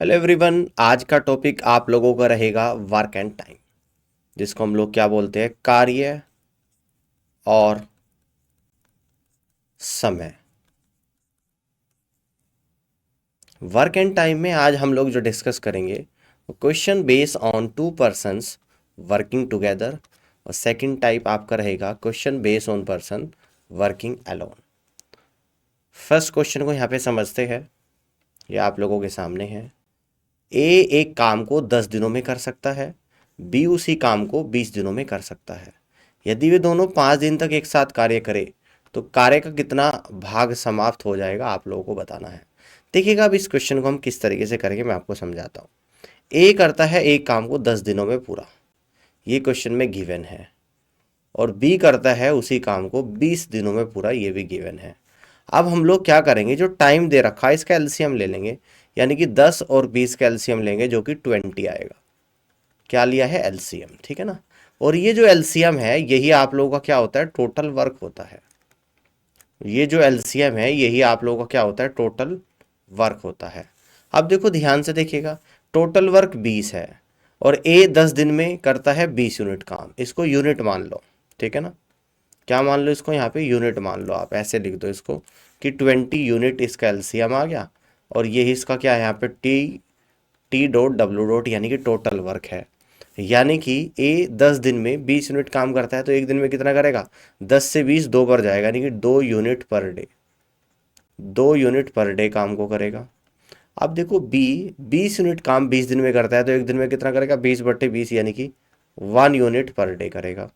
Hello everyone, आज का topic आप लोगों का रहेगा वर्क एंड टाइम, जिसको हम लोग क्या बोलते हैं, कार्य और समय। वर्क एंड टाइम में आज हम लोग जो डिस्कस करेंगे वो question based on to persons working together, और सेकंड टाइप आपका रहेगा question based on person working alone. First question को यहाँ पे समझते हैं। ये आप लोगों के सामने है। ए एक काम को 10 दिनों में कर सकता है, बी उसी काम को 20 दिनों में कर सकता है। यदि वे दोनों 5 दिन तक एक साथ कार्य करें तो कार्य का कितना भाग समाप्त हो जाएगा, आप लोगों को बताना है। देखिएगा, अब इस क्वेश्चन को हम किस तरीके से करेंगे मैं आपको समझाता हूँ। ए करता है एक काम को 10 दिनों में पूरा, ये क्वेश्चन में गिवन है, और बी करता है उसी काम को 20 दिनों में पूरा, ये भी गिवन है। अब हम लोग क्या करेंगे, जो टाइम दे रखा है इसका एलसीएम ले लेंगे, यानी कि 10 और 20 का एलसीएम लेंगे जो कि 20 आएगा। क्या लिया है, एलसीएम, ठीक है ना। और ये जो एलसीएम है यही आप लोगों का क्या होता है, टोटल वर्क होता है। ये जो एलसीएम है यही आप लोगों का क्या होता है, टोटल वर्क होता है। अब देखो ध्यान से देखिएगा, टोटल वर्क 20 है और ए 10 दिन में करता है 20 यूनिट काम, इसको यूनिट मान लो, ठीक है ना। क्या मान लो इसको, यहाँ पे यूनिट मान लो, आप ऐसे लिख दो इसको कि 20 यूनिट इसका एलसीएम आ गया, और यही इसका क्या है यहाँ पे टी डॉट डब्ल्यू डॉट, यानी कि टोटल वर्क है। यानी कि ए 10 दिन में 20 यूनिट काम करता है तो एक दिन में कितना करेगा, 10 से 20 दो बार जाएगा, यानी कि 2 unit per day, 2 unit per day काम को करेगा। अब देखो बी 20 यूनिट काम 20 दिन में करता है तो एक दिन में कितना करेगा, 20/20, यानी कि 1 यूनिट पर डे करेगा,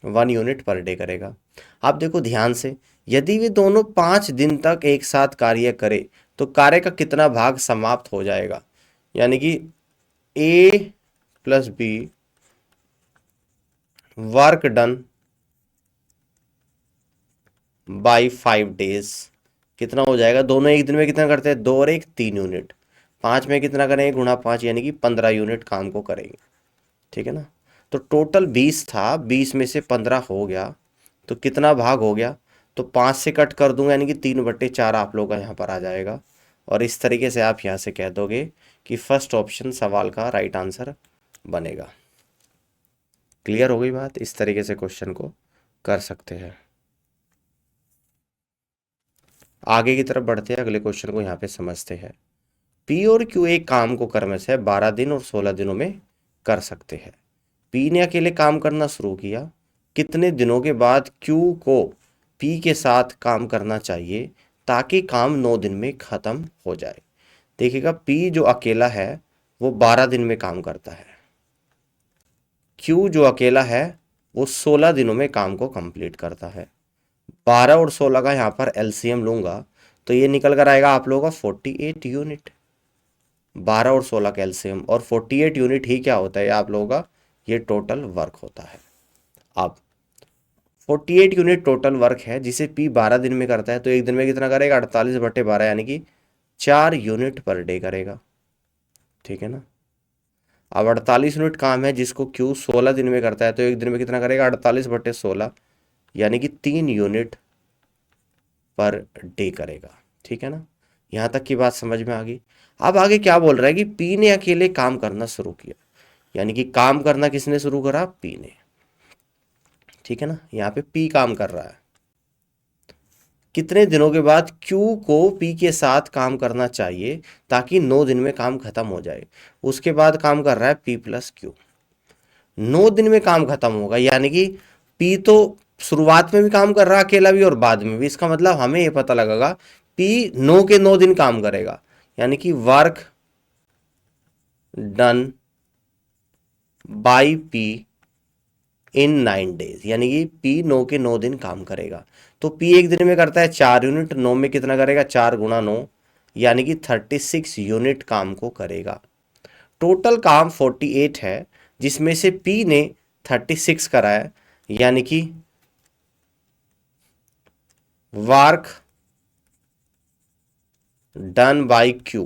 1 यूनिट पर डे करेगा। आप देखो ध्यान से, यदि वे दोनों 5 दिन तक एक साथ कार्य करे तो कार्य का कितना भाग समाप्त हो जाएगा, यानी कि A plus B work done by 5 days कितना हो जाएगा। दोनों एक दिन में कितना करते हैं, 2 और 1 3 यूनिट, 5 में कितना करेंगे, गुणा 5, यानी कि 15 यूनिट काम को करेंगे, ठीक है ना। तो टोटल 20 था, 20 में से 15 हो गया तो कितना भाग हो गया, तो 5 से कट कर दूंगा, यानी कि 3/4 आप लोग का यहाँ पर आ जाएगा। और इस तरीके से आप यहाँ से कह दोगे कि फर्स्ट ऑप्शन सवाल का राइट आंसर बनेगा। क्लियर हो गई बात, इस तरीके से क्वेश्चन को कर सकते हैं। आगे की तरफ बढ़ते हैं, अगले क्वेश्चन को यहाँ पे समझते हैं। पी और क्यू एक काम को क्रम से 12 दिन और 16 दिनों में कर सकते हैं। पी ने अकेले काम करना शुरू किया, कितने दिनों के बाद क्यू को पी के साथ काम करना चाहिए ताकि काम 9 दिन में खत्म हो जाए। देखिएगा, पी जो अकेला है वो 12 दिन में काम करता है, क्यू जो अकेला है वो 16 दिनों में काम को कंप्लीट करता है। 12 और 16 का यहाँ पर एलसीएम लूंगा तो ये निकल कर आएगा आप लोगों का 48 यूनिट। 12 और 16 का एलसीएम और 48 यूनिट ही क्या होता है आप लोगों का, ये टोटल वर्क होता है। अब 48 यूनिट टोटल वर्क है जिसे पी 12 दिन में करता है तो एक दिन में कितना करेगा, 48/12, यानी कि 4 यूनिट पर डे करेगा, ठीक है ना। अब 48 यूनिट काम है जिसको क्यू 16 दिन में करता है तो एक दिन में कितना करेगा, 48/16, यानी कि 3 यूनिट पर डे करेगा, ठीक है ना। यहाँ तक की बात समझ में आ गई। अब आगे क्या बोल रहा है कि पी ने अकेले काम करना शुरू किया, यानी कि काम करना किसने शुरू करा, पी ने, ठीक है ना। यहाँ पे पी काम कर रहा है, कितने दिनों के बाद क्यू को पी के साथ काम करना चाहिए ताकि 9 दिन में काम खत्म हो जाए। उसके बाद काम कर रहा है पी प्लस क्यू, 9 दिन में काम खत्म होगा, यानी कि पी तो शुरुआत में भी काम कर रहा है अकेला भी और बाद में भी। इसका मतलब हमें ये पता लगेगा पी 9 के 9 दिन काम करेगा, यानी कि work done by P in 9 days, यानी कि पी 9 के 9 दिन काम करेगा। तो पी एक दिन में करता है 4 यूनिट, 9 में कितना करेगा, 4 × 9, यानी कि 36 यूनिट काम को करेगा। टोटल काम 48 है जिसमें से पी ने 36 करा है, यानी कि वर्क डन बाई क्यू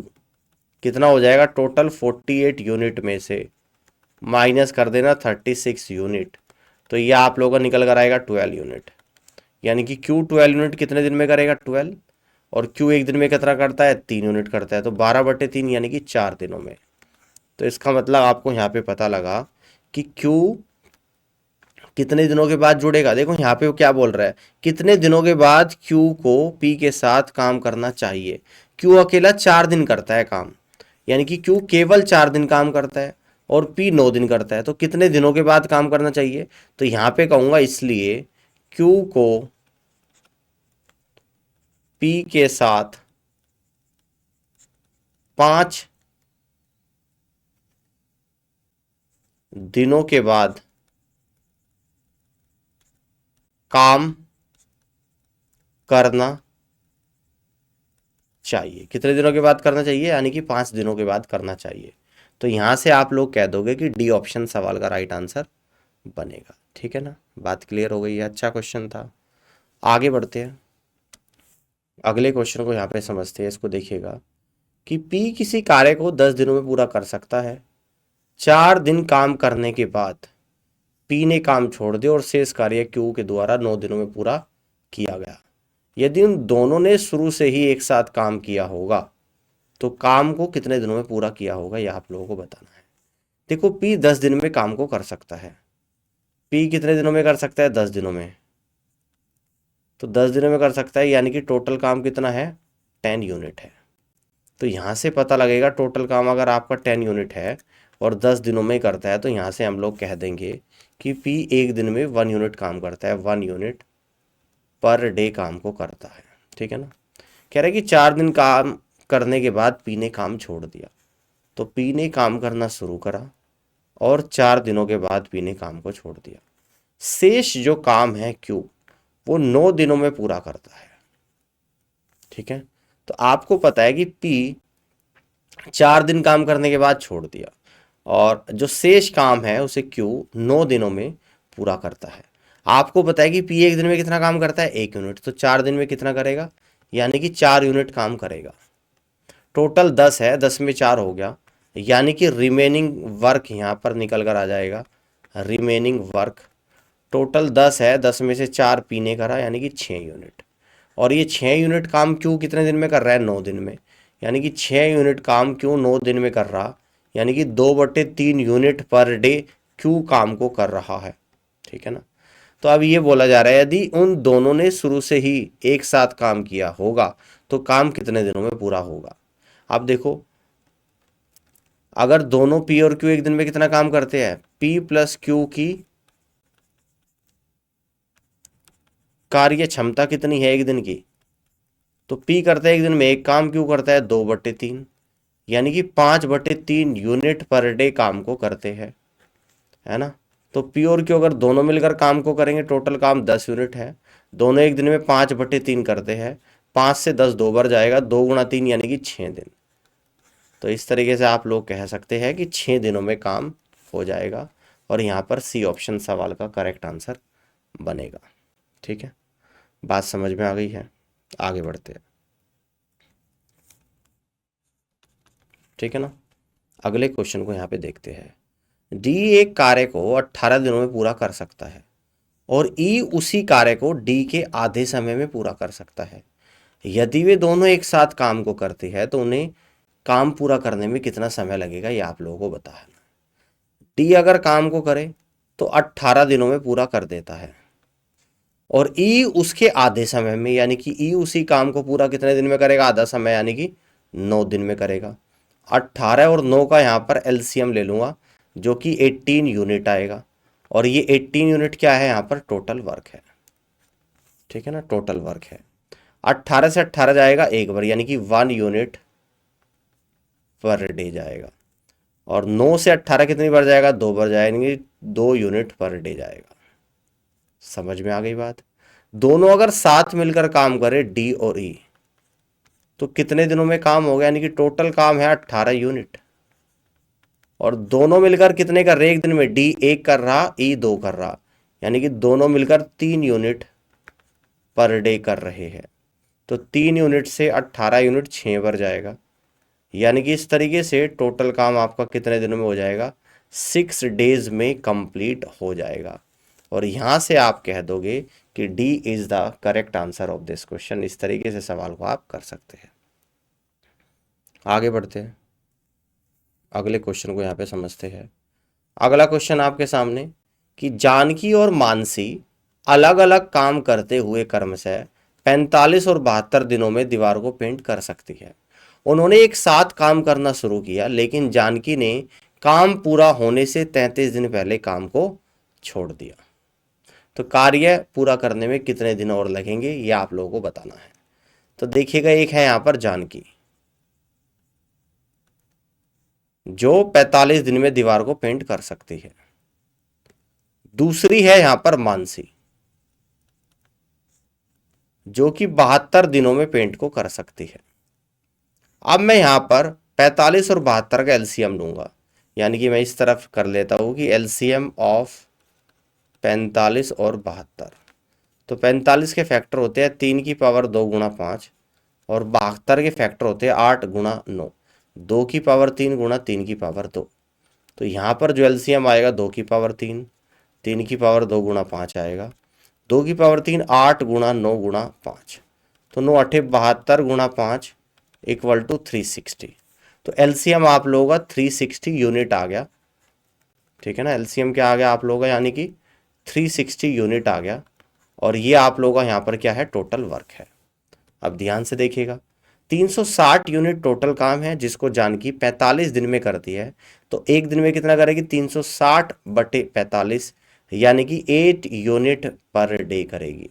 कितना हो जाएगा, टोटल 48 यूनिट में से माइनस कर देना 36 यूनिट, तो ये आप लोगों का निकल कर आएगा 12 यूनिट, यानी कि क्यू 12 यूनिट कितने दिन में करेगा, 12, और क्यू एक दिन में कितना करता है, 3 यूनिट करता है, तो 12/3 यानी कि 4 दिनों में। तो इसका मतलब आपको यहाँ पे पता लगा कि क्यू कितने दिनों के बाद जुड़ेगा। देखो यहाँ पे वो क्या बोल रहा है, कितने दिनों के बाद क्यू को पी के साथ काम करना चाहिए। क्यू अकेला 4 दिन करता है काम, यानी कि क्यू केवल 4 दिन काम करता है और पी 9 दिन करता है, तो कितने दिनों के बाद काम करना चाहिए। तो यहाँ पे कहूँगा इसलिए क्यू को पी के साथ 5 दिनों के बाद काम करना चाहिए। कितने दिनों के बाद करना चाहिए, यानी कि 5 दिनों के बाद करना चाहिए। तो यहां से आप लोग कह दोगे कि डी ऑप्शन सवाल का राइट आंसर बनेगा। ठीक है ना, बात क्लियर हो गई है। अच्छा क्वेश्चन था, आगे बढ़ते हैं। अगले क्वेश्चन को यहाँ पे समझते हैं। इसको देखिएगा कि पी किसी कार्य को 10 दिनों में पूरा कर सकता है। 4 दिन काम करने के बाद पी ने काम छोड़ दिया और शेष कार्य क्यू के द्वारा 9 दिनों में पूरा किया गया। यदि उन दोनों ने शुरू से ही एक साथ काम किया होगा तो काम को कितने दिनों में पूरा किया होगा, यह आप लोगों को बताना है। देखो पी 10 दिन में काम को कर सकता है। पी कितने दिनों में कर सकता है, 10 दिनों में। तो 10 दिनों में कर सकता है, यानी कि टोटल काम कितना है, 10 यूनिट है। तो यहाँ से पता लगेगा टोटल काम अगर आपका 10 यूनिट है और 10 दिनों में करता है, तो यहाँ से हम लोग कह देंगे कि पी एक दिन में 1 यूनिट काम करता है। 1 यूनिट पर डे काम को करता है। ठीक है ना। कह रहे हैं कि 4 दिन काम करने के बाद पी ने काम छोड़ दिया, तो पी ने काम करना शुरू करा और 4 दिनों के बाद पी ने काम को छोड़ दिया। शेष जो काम है क्यू वो 9 दिनों में पूरा करता है। ठीक है, तो आपको पता है कि पी 4 दिन काम करने के बाद छोड़ दिया और जो शेष काम है उसे क्यू 9 दिनों में पूरा करता है। आपको पता है कि पी एक दिन में कितना काम करता है, 1 यूनिट, तो 4 दिन में कितना करेगा, यानी कि 4 यूनिट काम करेगा। टोटल 10 है, 10 में 4 हो गया, यानी कि रिमेनिंग वर्क यहाँ पर निकल कर आ जाएगा। रिमेनिंग वर्क टोटल 10 है, 10 में से 4 पीने करा, यानी कि 6 यूनिट। और ये 6 यूनिट काम क्यों कितने दिन में कर रहा है, 9 दिन में। यानी कि 6 यूनिट काम क्यों 9 दिन में कर रहा, यानी कि 2/3 यूनिट पर डे क्यों काम को कर रहा है। ठीक है ना। तो अब ये बोला जा रहा है यदि उन दोनों ने शुरू से ही एक साथ काम किया होगा तो काम कितने दिनों में पूरा होगा। अब देखो अगर दोनों पी और क्यू एक दिन में कितना काम करते हैं, पी प्लस क्यू की कार्य क्षमता कितनी है एक दिन की, तो पी करता है एक दिन में एक काम, क्यू करता है 2/3, यानी कि 5/3 यूनिट पर डे काम को करते हैं, है ना। तो पी और क्यू अगर दोनों मिलकर काम को करेंगे, टोटल काम 10 यूनिट है, दोनों एक दिन में 5/3 करते हैं। 5 से 10 दो बार जाएगा, 2 × 3 यानी कि 6 दिन। तो इस तरीके से आप लोग कह सकते हैं कि 6 दिनों में काम हो जाएगा और यहाँ पर सी ऑप्शन सवाल का करेक्ट आंसर बनेगा। ठीक है, बात समझ में आ गई है, आगे बढ़ते हैं। ठीक है ना, अगले क्वेश्चन को यहाँ पे देखते हैं। डी एक कार्य को 18 दिनों में पूरा कर सकता है और ई उसी कार्य को डी के आधे समय में पूरा कर सकता है। यदि वे दोनों एक साथ काम को करते हैं तो उन्हें काम पूरा करने में कितना समय लगेगा, ये आप लोगों को बताना। डी अगर काम को करे तो 18 दिनों में पूरा कर देता है और ई उसके आधे समय में, यानी कि ई उसी काम को पूरा कितने दिन में करेगा, आधा समय, यानी कि 9 दिन में करेगा। 18 और 9 का यहाँ पर एलसीएम ले लूँगा जो कि 18 यूनिट आएगा और ये 18 यूनिट क्या है, यहाँ पर टोटल वर्क है। ठीक है ना, टोटल वर्क है। 18 से 18 जाएगा एक बार, यानी कि 1 यूनिट पर डे जाएगा और 9 से 18 कितनी बार जाएगा, 2 बार जाएगा, यानी कि 2 यूनिट पर डे जाएगा। समझ में आ गई बात। दोनों अगर साथ मिलकर काम करे डी और ई तो कितने दिनों में काम हो गया, यानी कि टोटल काम है 18 यूनिट और दोनों मिलकर कितने कर रहे एक दिन में, डी 1 कर रहा, ई 2 कर रहा, यानी कि दोनों मिलकर 3 यूनिट पर डे कर रहे हैं। तो 3 यूनिट से 18 यूनिट 6 बार जाएगा, यानी कि इस तरीके से टोटल काम आपका कितने दिनों में हो जाएगा, 6 डेज में कंप्लीट हो जाएगा। और यहाँ से आप कह दोगे कि D is the correct answer of this question. इस तरीके से सवाल को आप कर सकते हैं। आगे बढ़ते हैं, अगले क्वेश्चन को यहाँ पे समझते हैं। अगला क्वेश्चन आपके सामने कि जानकी और मानसी अलग अलग काम करते हुए क्रमशः 45 और 72 दिनों में दीवार को पेंट कर सकती है। उन्होंने एक साथ काम करना शुरू किया, लेकिन जानकी ने काम पूरा होने से 33 दिन पहले काम को छोड़ दिया। तो कार्य पूरा करने में कितने दिन और लगेंगे ये आप लोगों को बताना है। तो देखिएगा, एक है यहां पर जानकी जो 45 दिन में दीवार को पेंट कर सकती है, दूसरी है यहां पर मानसी जो कि 72 दिनों में पेंट को कर सकती है। अब मैं यहां पर 45 और 72 का एलसीएम लूंगा, यानी कि मैं इस तरफ कर लेता हूं कि एलसीएम ऑफ 45 और 72। तो 45 के फैक्टर होते हैं 3 की पावर 2 गुणा 5 और 72 के फैक्टर होते हैं 8 गुणा 9, 2 की पावर 3 गुणा 3 की पावर 2। तो यहाँ पर जो एलसीएम आएगा 2 की पावर 3, 3 की पावर 2 गुणा 5 आएगा, 2 की पावर 3 8 गुणा 9 गुणा 5। तो 9 8 72 गुणा 5 इक्वल टू 360। तो एलसीएम आप लोगों का 360 यूनिट आ गया। ठीक है ना, एलसीएम क्या आ गया आप लोगों का, यानी कि 360 यूनिट आ गया। और ये आप लोगों का यहाँ पर क्या है, टोटल वर्क है। अब ध्यान से देखिएगा, 360 यूनिट टोटल काम है जिसको जानकी 45 दिन में करती है। तो एक दिन में कितना करेगी, 360 बटे 45, यानी कि 8 यूनिट पर डे करेगी।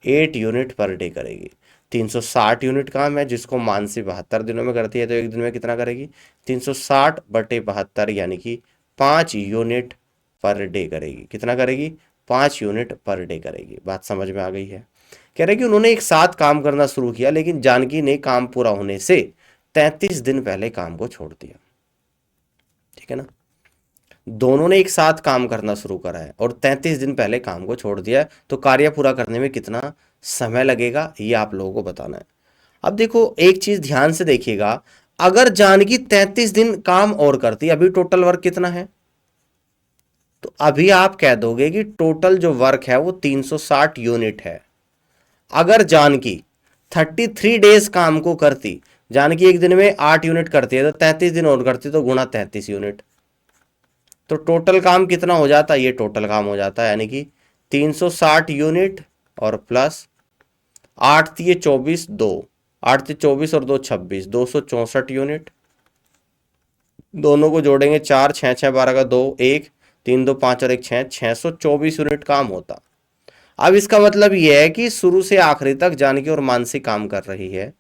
8 यूनिट पर डे करेगी। 360 यूनिट काम है जिसको मानसी 72 दिनों में करती है, तो एक दिन में कितना करेगी, 360 बटे 72, यानी कि 5 यूनिट पर डे करेगी। कितना करेगी, 5 यूनिट पर डे करेगी। बात समझ में आ गई है। कह रहे कि उन्होंने एक साथ काम करना शुरू किया, लेकिन जानकी ने काम पूरा होने से 33 दिन पहले काम को छोड़ दिया। ठीक है ना, दोनों ने एक साथ काम करना शुरू करा है और 33 दिन पहले काम को छोड़ दिया है। तो कार्य पूरा करने में कितना समय लगेगा ये आप लोगों को बताना है। अब देखो, एक चीज ध्यान से देखिएगा, अगर जानकी 33 दिन काम और करती, अभी टोटल वर्क कितना है, तो अभी आप कह दोगे कि टोटल जो वर्क है वो 360 यूनिट है। अगर जानकी 33 डेज काम को करती, जानकी एक दिन में 8 यूनिट करती है, तो 33 दिन और करती तो गुणा 33 यूनिट, तो टोटल काम कितना हो जाता है, ये टोटल काम हो जाता है, यानी कि 360 यूनिट और प्लस 8 थी 24, 2 8 थी 24 और 2 26, 264 यूनिट। दोनों को जोड़ेंगे 4 6 6 12 का 2 1 3 2 5 और 1 6, 624 यूनिट काम होता। अब इसका मतलब यह है कि शुरू से आखिरी तक जानकी और मानसी काम कर रही है,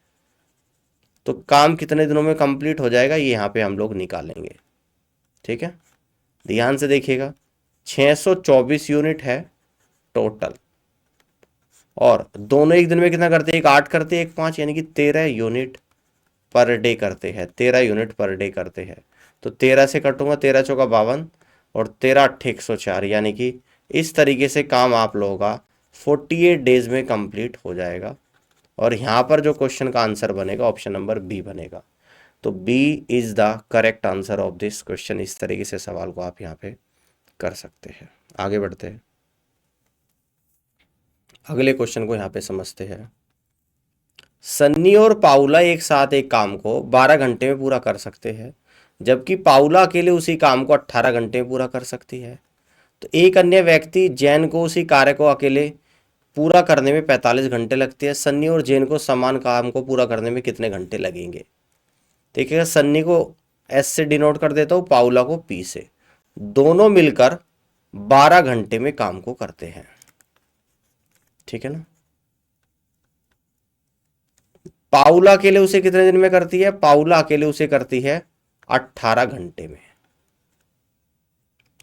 तो काम कितने दिनों में कंप्लीट हो जाएगा ये यहां पे हम लोग निकालेंगे। ठीक है, ध्यान से देखिएगा, 624 यूनिट है टोटल, और दोनों एक दिन में कितना करते हैं, एक 8 करते हैं, एक 5, यानी कि 13 यूनिट पर डे करते हैं। 13 यूनिट पर डे करते हैं। तो 13 से कटूंगा, 13 चौका 52 और 13 अट्ठे 104, यानी कि इस तरीके से काम आप लोगों का 48 डेज में कंप्लीट हो जाएगा। और यहाँ पर जो क्वेश्चन का आंसर बनेगा ऑप्शन नंबर बी बनेगा। तो B is the correct answer of this question. इस तरीके से सवाल को आप यहाँ पे कर सकते हैं। आगे बढ़ते हैं, अगले क्वेश्चन को यहाँ पे समझते हैं। सन्नी और पाउला एक साथ एक काम को 12 घंटे में पूरा कर सकते हैं, जबकि पाउला अकेले उसी काम को 18 घंटे में पूरा कर सकती है। तो एक अन्य व्यक्ति जैन को उसी कार्य को अकेले पूरा करने में 45 घंटे लगते हैं। सन्नी और जैन को समान काम को पूरा करने में कितने घंटे लगेंगे। देखिएगा, सन्नी को एस से डिनोट कर देता हूँ, पाउला को पी से। दोनों मिलकर 12 घंटे में काम को करते हैं। ठीक है ना, पाउला अकेले उसे कितने दिन में करती है, पाउला अकेले उसे करती है 18 घंटे में।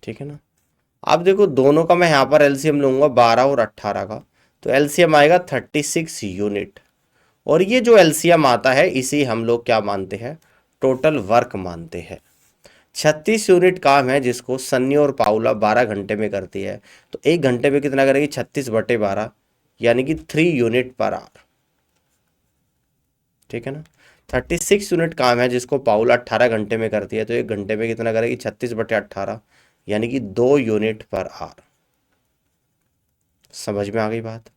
ठीक है ना, अब देखो दोनों का मैं यहां पर एलसीएम लूंगा 12 और 18 का, तो एलसीएम आएगा 36 यूनिट। और ये जो एलसीएम आता है इसी हम लोग क्या मानते हैं, टोटल वर्क मानते हैं। 36 यूनिट काम है जिसको सन्नी और पाउला 12 घंटे में करती है, तो एक घंटे में कितना करेगी, 36 बटे 12, यानी कि 3 यूनिट पर आवर। ठीक है ना, 36 यूनिट काम है जिसको पाउला 18 घंटे में करती है, तो एक घंटे में कितना करेगी, 36 बटे 18, यानी कि 2 यूनिट पर आवर। समझ में आ गई बात।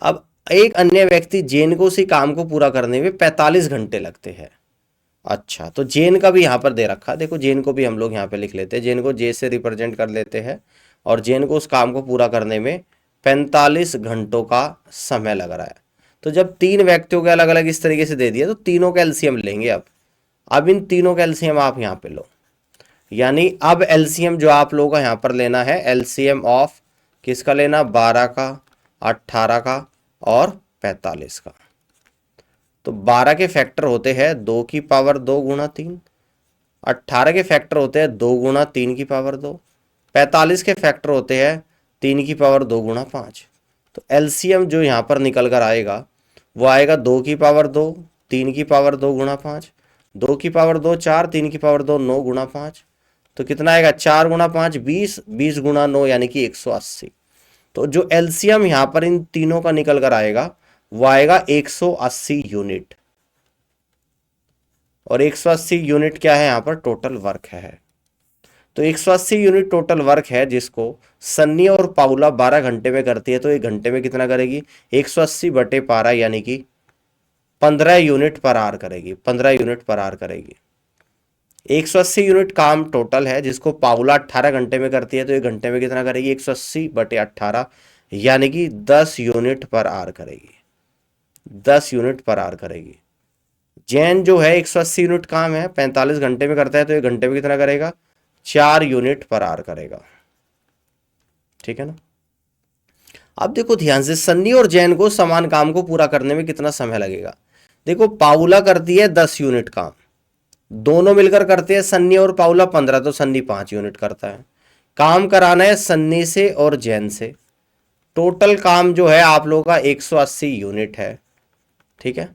अब एक अन्य व्यक्ति जेन को उसी काम को पूरा करने में 45 घंटे लगते हैं। अच्छा, तो जेन का भी यहाँ पर दे रखा, देखो जेन को भी हम लोग यहाँ पे लिख लेते हैं, जेन को जे से रिप्रेजेंट कर लेते हैं, और जेन को उस काम को पूरा करने में 45 घंटों का समय लग रहा है। तो जब तीन व्यक्तियों के अलग अलग इस तरीके से दे दिया, तो तीनों का एलसीएम लेंगे। अब इन तीनों का एलसीएम आप यहाँ पे लो, यानी अब एलसीएम जो आप लोगों का यहाँ पर लेना है, एलसीएम ऑफ किसका लेना, 12 का, 18 का और 45 का। तो 12 के फैक्टर होते हैं 2 की पावर 2 गुणा 3, 18 के फैक्टर होते हैं 2 गुणा 3 की पावर 2, 45 के फैक्टर होते हैं 3 की पावर 2 गुणा 5। तो एलसीएम जो यहाँ पर निकल कर आएगा वो आएगा 2 की पावर 2, 3 की पावर 2 गुणा 5, 2 की पावर 2 4, 3 की पावर 2 9 गुणा 5। तो कितना आएगा, 4 गुणा 5 20, 20 गुणा 9 यानी कि 180। तो जो एलसीएम यहाँ पर इन तीनों का निकल कर आएगा वो आएगा 180 यूनिट। और 180 यूनिट क्या है, यहाँ पर टोटल वर्क है। तो 180 यूनिट टोटल वर्क है, जिसको सन्नी और पाउला 12 घंटे में करती है। तो एक घंटे में कितना करेगी, 180 बटे 12 यानी कि 15 यूनिट पर आवर करेगी, 15 यूनिट पर आवर करेगी। 180 यूनिट काम टोटल है, जिसको पाउला 18 घंटे में करती है। तो एक घंटे में कितना करेगी, 180 बटे 18 यानी कि 10 यूनिट पर आवर करेगी, 10 यूनिट पर आवर करेगी। जैन जो है 180 यूनिट काम है, 45 घंटे में करता है। तो एक घंटे में कितना करेगा, 4 यूनिट पर आवर करेगा। ठीक है ना। अब देखो ध्यान से, सन्नी और जैन को समान काम को पूरा करने में कितना समय लगेगा। देखो पाउला करती है 10 यूनिट काम, दोनों मिलकर करते हैं सन्नी और पाउला 15, तो सन्नी 5 यूनिट करता है। काम कराना है सन्नी से और जैन से। टोटल काम जो है आप लोगों का 180 यूनिट है। ठीक है,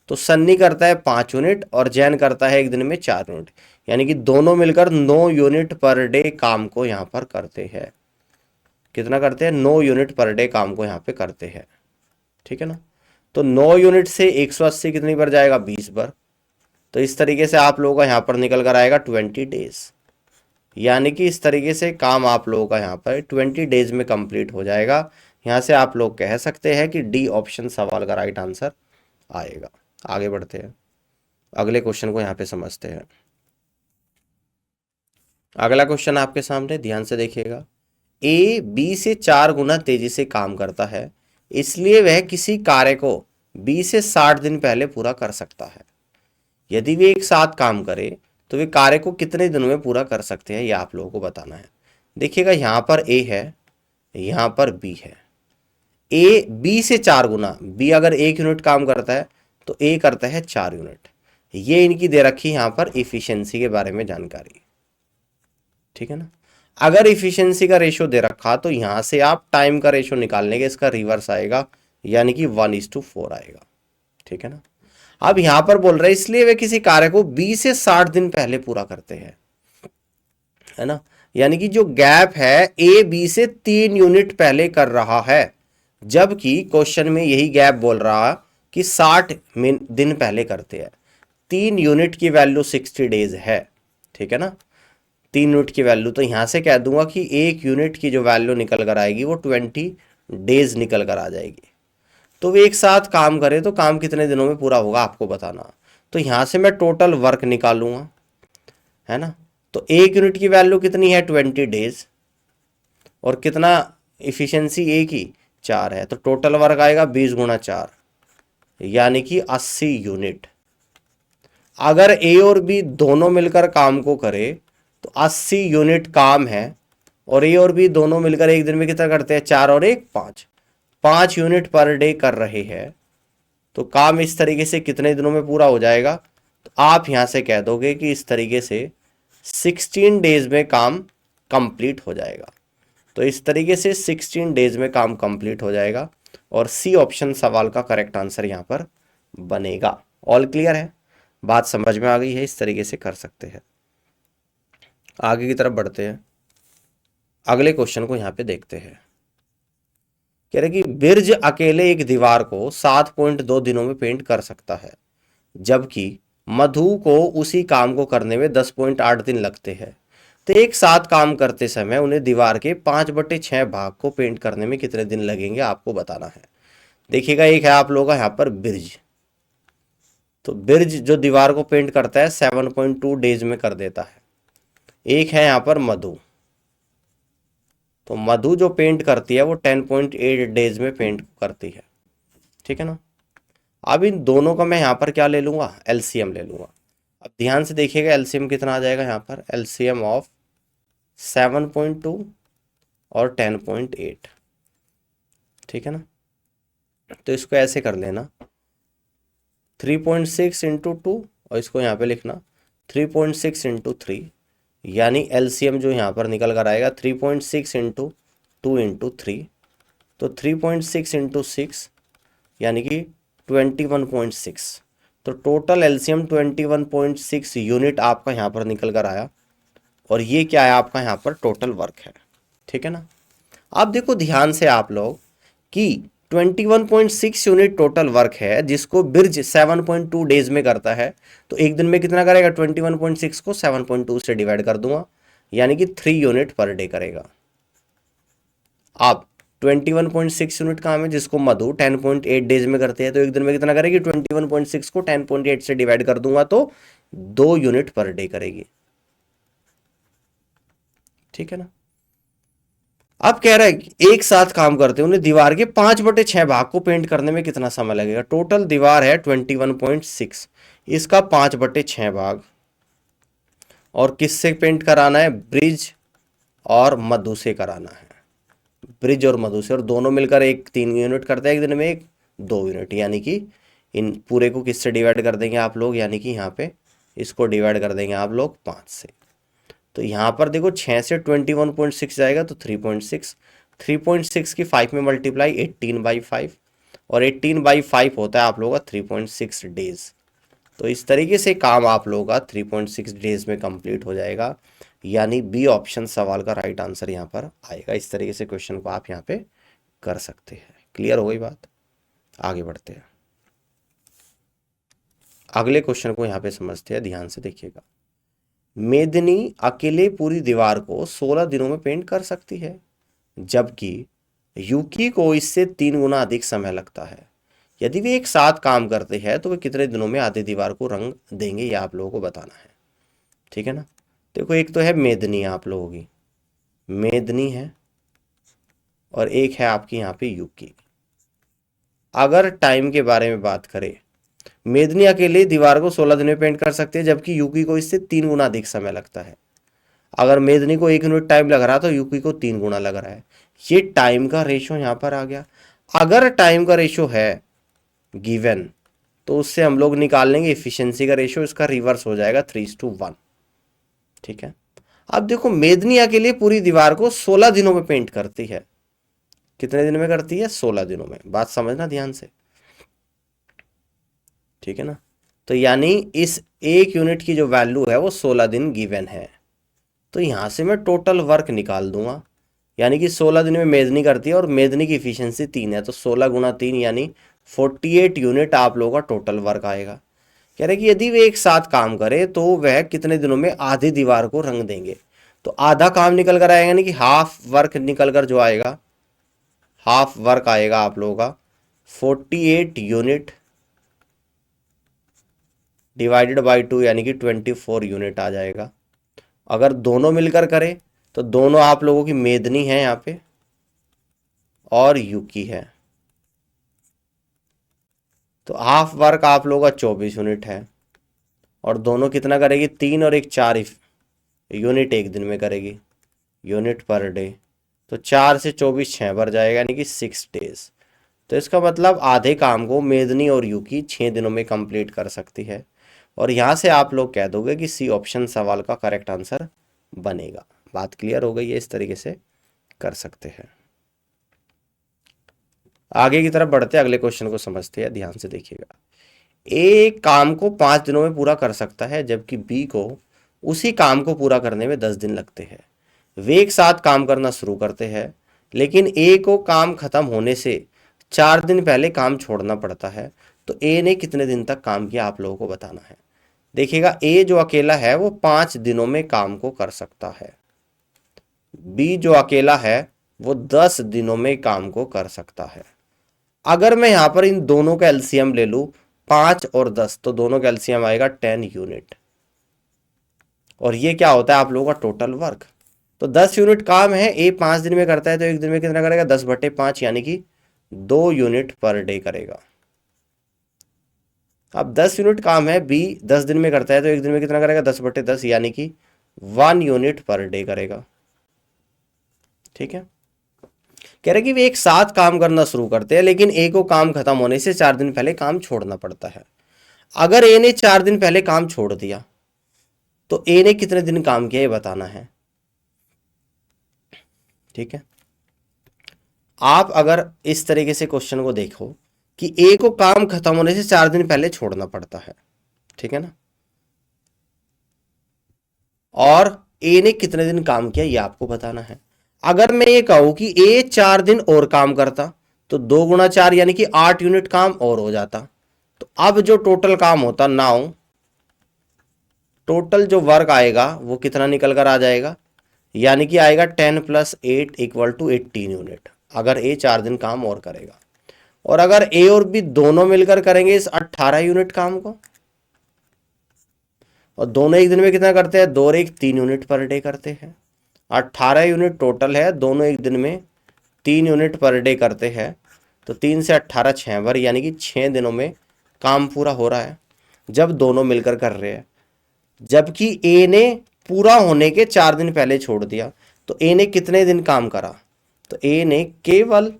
तो सन्नी करता है 5 यूनिट और जैन करता है एक दिन में 4 यूनिट, यानी कि दोनों मिलकर 9 यूनिट पर डे काम को यहाँ पर करते हैं। कितना करते हैं, 9 यूनिट पर डे काम को यहाँ पे करते हैं। ठीक है ना। तो 9 यूनिट से 180 कितनी बार जाएगा, 20 बार। तो इस तरीके से आप लोगों का यहाँ पर निकल कर आएगा 20 डेज, यानी कि इस तरीके से काम आप लोगों का यहाँ पर 20 डेज में कंप्लीट हो जाएगा। यहाँ से आप लोग कह सकते हैं कि डी ऑप्शन सवाल का राइट आंसर आएगा। आगे बढ़ते हैं, अगले क्वेश्चन को यहाँ पे समझते हैं। अगला क्वेश्चन आपके सामने, ध्यान से देखिएगा। ए बी से 4 गुना तेजी से काम करता है, इसलिए वह किसी कार्य को बी से 60 दिन पहले पूरा कर सकता है। यदि वे एक साथ काम करें तो वे कार्य को कितने दिनों में पूरा कर सकते हैं, यह आप लोगों को बताना है। देखिएगा यहाँ पर ए है, यहाँ पर बी है। ए बी से 4 गुना, बी अगर 1 यूनिट काम करता है तो ए करता है 4 यूनिट। ये इनकी दे रखी यहाँ पर इफिशियंसी के बारे में जानकारी। ठीक है ना। अगर इफिशियंसी का रेशो दे रखा तो यहां से आप टाइम का रेशो निकाल लेंगे, इसका रिवर्स आएगा, यानी कि 1:4 आएगा। ठीक है ना। अब यहां पर बोल रहे हैं इसलिए वे किसी कार्य को 20 से 60 दिन पहले पूरा करते हैं, है ना। यानी कि जो गैप है, ए बी से 3 यूनिट पहले कर रहा है, जबकि क्वेश्चन में यही गैप बोल रहा कि 60 दिन पहले करते हैं। 3 यूनिट की वैल्यू 60 डेज है। ठीक है ना, 3 यूनिट की वैल्यू, तो यहां से कह दूंगा कि 1 यूनिट की जो वैल्यू निकल कर आएगी वो 20 डेज निकल कर आ जाएगी। तो वे एक साथ काम करें तो काम कितने दिनों में पूरा होगा आपको बताना। तो यहां से मैं टोटल वर्क निकालूंगा, है ना। तो 1 यूनिट की वैल्यू कितनी है, 20 डेज, और कितना इफिशियंसी ए की 4 है। तो टोटल वर्क आएगा 20 गुणा 4 यानी कि 80 यूनिट। अगर ए और बी दोनों मिलकर काम को करे तो 80 यूनिट काम है, और ए और बी दोनों मिलकर एक दिन में कितना करते हैं, 4 और 1 5, 5 यूनिट पर डे कर रहे हैं। तो काम इस तरीके से कितने दिनों में पूरा हो जाएगा, तो आप यहां से कह दोगे कि इस तरीके से 16 डेज में काम कंप्लीट हो जाएगा। तो इस तरीके से 16 डेज में काम कंप्लीट हो जाएगा, और सी ऑप्शन सवाल का करेक्ट आंसर यहां पर बनेगा। ऑल क्लियर है, बात समझ में आ गई है, इस तरीके से कर सकते हैं। आगे की तरफ बढ़ते हैं, अगले क्वेश्चन को यहां पे देखते हैं। कह रहे कि बिरज अकेले एक दीवार को 7.2 दिनों में पेंट कर सकता है, जबकि मधु को उसी काम को करने में 10.8 दिन लगते हैं। तो एक साथ काम करते समय उन्हें दीवार के 5/6 भाग को पेंट करने में कितने दिन लगेंगे आपको बताना है। देखिएगा, एक है आप लोगों का यहाँ पर बिरज। तो बिरज जो दीवार को पेंट करता है 7.2 डेज में कर देता है। एक है यहाँ पर मधु। तो मधु जो पेंट करती है वो 10.8 डेज में पेंट करती है। ठीक है ना। अब इन दोनों का मैं यहाँ पर क्या ले लूंगा, एलसीएम ले लूंगा। अब ध्यान से देखिएगा एलसीएम कितना आ जाएगा यहाँ पर, एलसीएम ऑफ 7.2 और 10.8। ठीक है ना। तो इसको ऐसे कर लेना, 3.6 इंटू 2, और इसको यहाँ पे लिखना 3.6 इंटू 3, यानी एलसीएम जो यहाँ पर निकल कर आएगा 3.6 इंटू 2 इंटू 3। तो 3.6 इंटू 6 यानी कि 21.6। तो टोटल एलसीएम 21.6 यूनिट आपका यहाँ पर निकल कर आया, और ये क्या है आपका यहाँ पर टोटल वर्क है। ठीक है ना। अब देखो ध्यान से आप लोग कि 21.6 यूनिट टोटल वर्क है, जिसको बिरज 7.2 डेज में करता है। तो एक दिन में कितना करेगा, 21.6 को 7.2 से डिवाइड कर दूंगा, यानी कि 3 यूनिट पर डे करेगा। अब 21.6 यूनिट काम है जिसको मधु 10.8 डेज में करते हैं, तो एक दिन में कितना करेगी, 21.6 को 10.8 से डिवाइड कर दूंगा तो 2 यूनिट पर डे करेगी। ठीक है ना। अब कह रहा है एक साथ काम करते हैं उन्हें दीवार के 5/6 भाग को पेंट करने में कितना समय लगेगा। टोटल दीवार है 21.6, इसका 5/6 भाग, और किससे पेंट कराना है, ब्रिज और मधु से कराना है। ब्रिज और मधु से, और दोनों मिलकर एक 3 यूनिट करते हैं एक दिन में, एक 2 यूनिट, यानी कि इन पूरे को किससे डिवाइड कर देंगे आप लोग, यानी कि यहाँ पे इसको डिवाइड कर देंगे आप लोग 5 से। तो यहाँ पर देखो 6 से 21.6 जाएगा तो 3.6, 3.6 की 5 में मल्टीप्लाई 18/5, और 18/5 होता है आप लोगों का 3.6 डेज। तो इस तरीके से काम आप लोगों का 3.6 डेज में कंप्लीट हो जाएगा, यानी बी ऑप्शन सवाल का राइट आंसर यहाँ पर आएगा। इस तरीके से क्वेश्चन को आप यहाँ पे कर सकते हैं। क्लियर हो गई बात, आगे बढ़ते हैं। अगले क्वेश्चन को यहाँ पे समझते हैं, ध्यान से देखिएगा। मेदिनी अकेले पूरी दीवार को 16 दिनों में पेंट कर सकती है, जबकि यूकी को इससे 3 गुना अधिक समय लगता है। यदि वे एक साथ काम करते हैं तो वे कितने दिनों में आधी दीवार को रंग देंगे, ये आप लोगों को बताना है। ठीक है ना। देखो एक तो है मेदिनी आप लोगों की, मेदिनी है, और एक है आपकी यहाँ पे यूकी। अगर टाइम के बारे में बात करें, मेदिनी अकेले दीवार को 16 दिन में पेंट कर सकती है, जबकि यूकी को इससे 3 गुना अधिक समय लगता है। अगर मेदिनी को 1 यूनिट टाइम लग रहा तो यूकी को 3 गुना लग रहा है। ये टाइम का रेशो यहाँ पर आ गया। अगर टाइम का रेशो है गिवन, तो उससे हम लोग निकाल लेंगे इफिशियंसी का रेशो, इसका रिवर्स हो जाएगा 3:1। ठीक है। अब देखो मेदिनी अकेले पूरी दीवार को 16 दिनों में पेंट करती है। कितने दिन में करती है, 16 दिनों में। बात समझना ध्यान से। ठीक है ना। तो यानी इस 1 यूनिट की जो वैल्यू है वो 16 दिन गिवन है। तो यहां से मैं टोटल वर्क निकाल दूंगा, यानी कि 16 दिन में मेदिनी करती है, और मेदिनी की इफिशियंसी 3 है, तो 16 गुना 3 यानी 48 यूनिट आप लोगों का टोटल वर्क आएगा। कह रहे कि यदि वे एक साथ काम करें तो वह कितने दिनों में आधी दीवार को रंग देंगे। तो आधा काम निकल कर आएगा, यानी कि हाफ वर्क निकल कर जो आएगा, हाफ वर्क आएगा आप लोगों का 48 यूनिट डिवाइडेड बाई 2, यानी कि 24 यूनिट आ जाएगा। अगर दोनों मिलकर करें तो दोनों आप लोगों की मेदिनी है यहाँ पे और यूकी है, तो हाफ वर्क आप लोगों का 24 यूनिट है, और दोनों कितना करेगी, 3 और 1 4 यूनिट एक दिन में करेगी, यूनिट पर डे। तो 4 से 24 6 भर जाएगा, यानी कि 6 डेज। तो इसका मतलब आधे काम को मेदिनी और यूकी 6 दिनों में कंप्लीट कर सकती है, और यहाँ से आप लोग कह दोगे कि सी ऑप्शन सवाल का करेक्ट आंसर बनेगा। बात क्लियर हो गई है, इस तरीके से कर सकते हैं। आगे की तरफ बढ़ते अगले क्वेश्चन को समझते हैं, ध्यान से देखिएगा। ए काम को 5 दिनों में पूरा कर सकता है, जबकि बी को उसी काम को पूरा करने में 10 दिन लगते हैं। वे एक साथ काम करना शुरू करते हैं, लेकिन ए को काम खत्म होने से 4 दिन पहले काम छोड़ना पड़ता है। तो ए ने कितने दिन तक काम किया आप लोगों को बताना है। देखिएगा ए जो अकेला है वो 5 दिनों में काम को कर सकता है, बी जो अकेला है वो 10 दिनों में काम को कर सकता है। अगर मैं यहां पर इन दोनों का एलसीएम ले लूं 5 और 10, तो दोनों का एलसीएम आएगा 10 यूनिट, और ये क्या होता है आप लोगों का टोटल वर्क। तो 10 यूनिट काम है, ए 5 दिन में करता है तो एक दिन में कितना करेगा, 10/5 यानी कि 2 यूनिट पर डे करेगा। अब 10 यूनिट काम है, बी 10 दिन में करता है तो एक दिन में कितना करेगा, 10/10 यानी कि 1 यूनिट पर डे करेगा। ठीक है, कह रहे कि वे एक साथ काम करना शुरू करते हैं, लेकिन ए को काम खत्म होने से 4 दिन पहले काम छोड़ना पड़ता है। अगर ए ने 4 दिन पहले काम छोड़ दिया तो ए ने कितने दिन काम किया ये बताना है। ठीक है, आप अगर इस तरीके से क्वेश्चन को देखो कि ए को काम खत्म होने से 4 दिन पहले छोड़ना पड़ता है, ठीक है ना, और ए ने कितने दिन काम किया ये आपको बताना है। अगर मैं ये कहूं कि ए 4 दिन और काम करता तो 2 × 4 यानी कि 8 यूनिट काम और हो जाता। तो अब जो टोटल काम होता नाउ, टोटल जो वर्क आएगा वो कितना निकल कर आ जाएगा, यानी कि आएगा 10 + 8 = 18 यूनिट, अगर ए 4 दिन काम और करेगा। और अगर ए और बी दोनों मिलकर करेंगे इस 18 यूनिट काम को, और दोनों एक दिन में कितना करते हैं, 2 और 1 3 यूनिट पर डे करते हैं। 18 यूनिट टोटल है, दोनों एक दिन में 3 यूनिट पर डे करते हैं। तो 3 से 18 6 बार, यानी कि 6 दिनों में काम पूरा हो रहा है जब दोनों मिलकर कर रहे हैं। जबकि ए ने पूरा होने के 4 दिन पहले छोड़ दिया, तो ए ने कितने दिन काम करा, तो ए ने केवल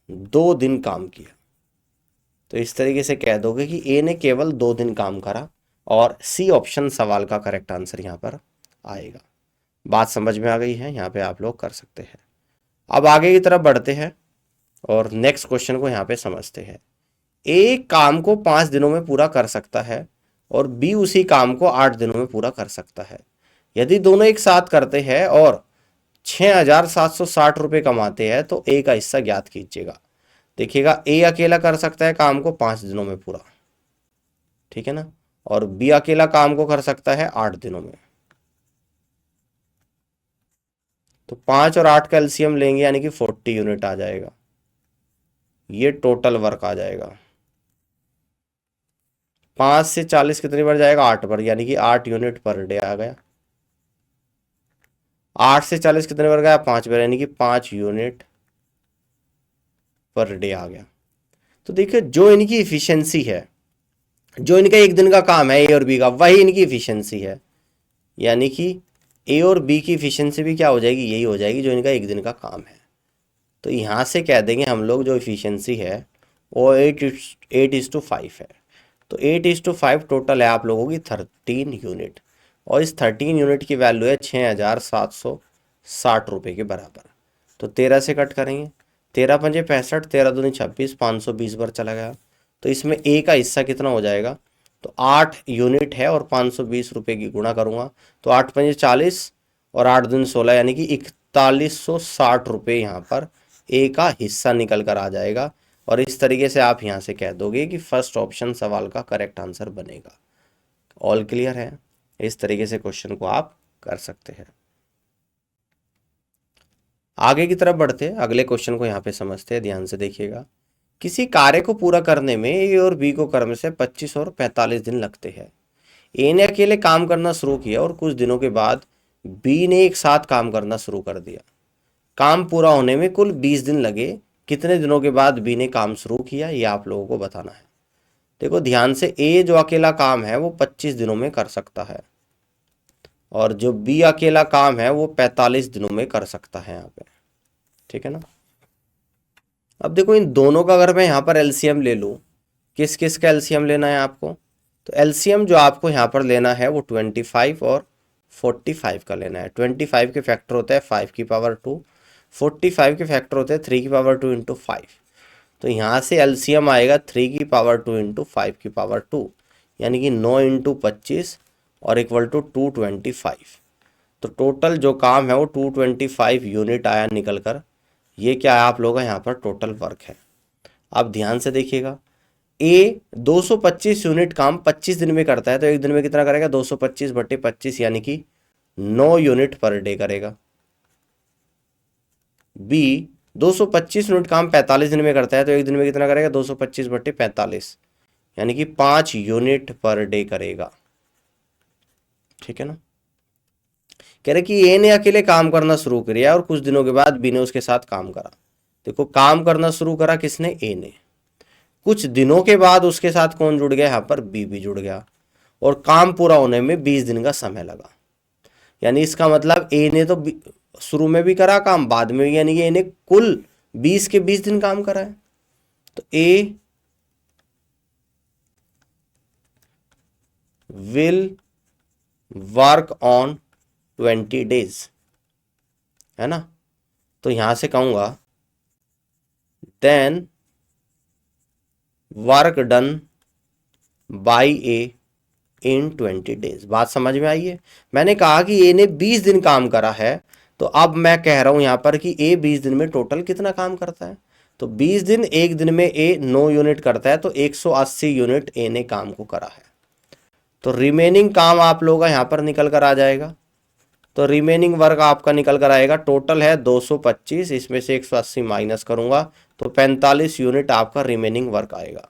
2 दिन काम किया। तो इस तरीके से कह दोगे कि ए ने केवल 2 दिन काम करा, और सी ऑप्शन सवाल का करेक्ट आंसर यहां पर आएगा। बात समझ में आ गई है, यहाँ पे आप लोग कर सकते हैं। अब आगे की तरफ बढ़ते हैं और नेक्स्ट क्वेश्चन को यहाँ पे समझते हैं। ए काम को 5 दिनों में पूरा कर सकता है और बी उसी काम को 8 दिनों में पूरा कर सकता है। यदि दोनों एक साथ करते हैं और 6,760 रुपये कमाते हैं तो ए का हिस्सा ज्ञात कीजिएगा। देखिएगा ए अकेला कर सकता है काम को 5 दिनों में पूरा, ठीक है ना, और बी अकेला काम को कर सकता है 8 दिनों में। तो 5 और 8 का एलसीएम लेंगे यानी कि 40 यूनिट आ जाएगा, ये टोटल वर्क आ जाएगा। 5 से 40 कितनी बार जाएगा, 8 बार, यानी कि 8 यूनिट पर डे आ गया। 8 से 40 कितने बार गया, 5 बार, यानी कि 5 यूनिट पर डे आ गया। तो देखिए जो इनकी इफिशियंसी है, जो इनका एक दिन का काम है ए और बी का, वही इनकी इफिशियंसी है, यानी कि ए और बी की इफिशियंसी भी क्या हो जाएगी, यही हो जाएगी जो इनका एक दिन का काम है। तो यहाँ से कह देंगे हम लोग जो इफिशियंसी है वो 8:5 है। तो 8:5 टोटल है आप लोगों की 13 यूनिट, और इस 13 यूनिट की वैल्यू है 6,760 रुपये के बराबर। तो 13 से कट करेंगे, 13 × 5 = 65, 13 दूनी 26, 520 बार चला गया। तो इसमें ए का हिस्सा कितना हो जाएगा, तो 8 यूनिट है और 520 रुपये की गुणा करूँगा तो 8 × 5 = 40 और 8 दूनी 16, यानी कि 4160 रुपये यहाँ पर ए का हिस्सा निकल कर आ जाएगा। और इस तरीके से आप यहाँ से कह दोगे कि फर्स्ट ऑप्शन सवाल का करेक्ट आंसर बनेगा। ऑल क्लियर है, इस तरीके से क्वेश्चन को आप कर सकते हैं। आगे की तरफ बढ़ते हैं, अगले क्वेश्चन को यहाँ पे समझते हैं, ध्यान से देखिएगा। किसी कार्य को पूरा करने में ए और बी को क्रम से 25 और 45 दिन लगते हैं। ए ने अकेले काम करना शुरू किया और कुछ दिनों के बाद बी ने एक साथ काम करना शुरू कर दिया। काम पूरा होने में कुल 20 दिन लगे, कितने दिनों के बाद बी ने काम शुरू किया ये आप लोगों को बताना है। देखो ध्यान से, ए जो अकेला काम है वो 25 दिनों में कर सकता है, और जो बी अकेला काम है वो 45 दिनों में कर सकता है यहाँ पे, ठीक है ना। अब देखो इन दोनों का अगर मैं यहाँ पर एलसीएम ले लूँ, किस किस का एलसीएम लेना है आपको, तो एलसीएम जो आपको यहाँ पर लेना है वो 25 और 45 का लेना है। 25 के फैक्टर होता है 5⁻², 45 के फैक्टर होते हैं 3⁻² × 5। तो यहाँ से एलसीएम आएगा 3⁻² × 5⁻², यानी कि 9 × 25 और = 225। तो टोटल जो काम है वो 225 यूनिट आया निकल कर। ये क्या है आप लोगों का यहाँ पर टोटल वर्क है। अब ध्यान से देखिएगा, ए 225 यूनिट काम 25 दिन में करता है, तो एक दिन में कितना करेगा, 225 बटे 25 यानी कि 9 यूनिट पर डे करेगा। बी 225 यूनिट काम 45 दिन में करता है, तो एक दिन में कितना करेगा, 225 बटे 45 यानी कि 5 यूनिट पर डे करेगा। ठीक है ना। कह रहे कि ए ने अकेले काम करना शुरू किया और कुछ दिनों के बाद बी ने उसके साथ काम करा। देखो काम करना शुरू करा किसने, ए ने। कुछ दिनों के बाद उसके साथ कौन जुड़ गया, यहाँ पर बी भी जुड़ गया, और काम पूरा होने में 20 दिन का समय लगा। यानी इसका मतलब ए ने तो शुरू में भी करा काम, बाद में भी, यानी कि ए ने कुल 20 के 20 दिन काम करा है। तो A will work on 20 days, है ना। तो यहां से कहूंगा then work done by A in 20 days. बात समझ में आई है। मैंने कहा कि ए ने 20 दिन काम करा है, तो अब मैं कह रहा हूं यहां पर कि ए 20 दिन में टोटल कितना काम करता है। तो 20 दिन, एक दिन में ए 9 यूनिट करता है, तो 180 यूनिट ए ने काम को करा है। तो रिमेनिंग काम आप लोगों का यहां पर निकल कर आ जाएगा। तो रिमेनिंग वर्क आपका निकल कर आएगा, टोटल है 225, इसमें से 180 माइनस करूंगा तो 45 यूनिट आपका रिमेनिंग वर्क आएगा।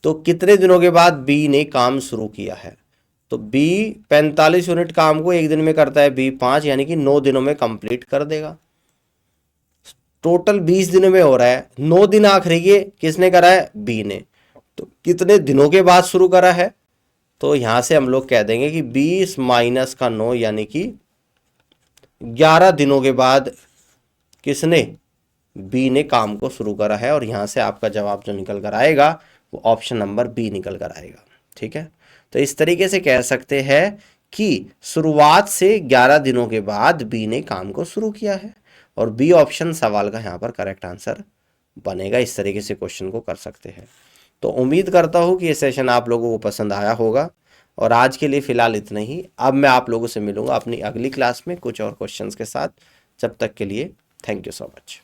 तो कितने दिनों के बाद बी ने काम शुरू किया है, तो बी 45 यूनिट काम को एक दिन में करता है, बी 5 यानी कि 9 दिनों में कंप्लीट कर देगा। टोटल 20 दिनों में हो रहा है, 9 दिन आखिरी के किसने करा है, बी ने। तो कितने दिनों के बाद शुरू करा है, तो यहां से हम लोग कह देंगे कि 20 माइनस का 9 यानी कि 11 दिनों के बाद किसने, बी ने काम को शुरू करा है। और यहां से आपका जवाब जो निकल कर आएगा वो ऑप्शन नंबर बी निकल कर आएगा। ठीक है। तो इस तरीके से कह सकते हैं कि शुरुआत से 11 दिनों के बाद बी ने काम को शुरू किया है, और बी ऑप्शन सवाल का यहाँ पर करेक्ट आंसर बनेगा। इस तरीके से क्वेश्चन को कर सकते हैं। तो उम्मीद करता हूँ कि ये सेशन आप लोगों को पसंद आया होगा, और आज के लिए फ़िलहाल इतना ही। अब मैं आप लोगों से मिलूंगा अपनी अगली क्लास में कुछ और क्वेश्चंस के साथ। जब तक के लिए थैंक यू सो मच।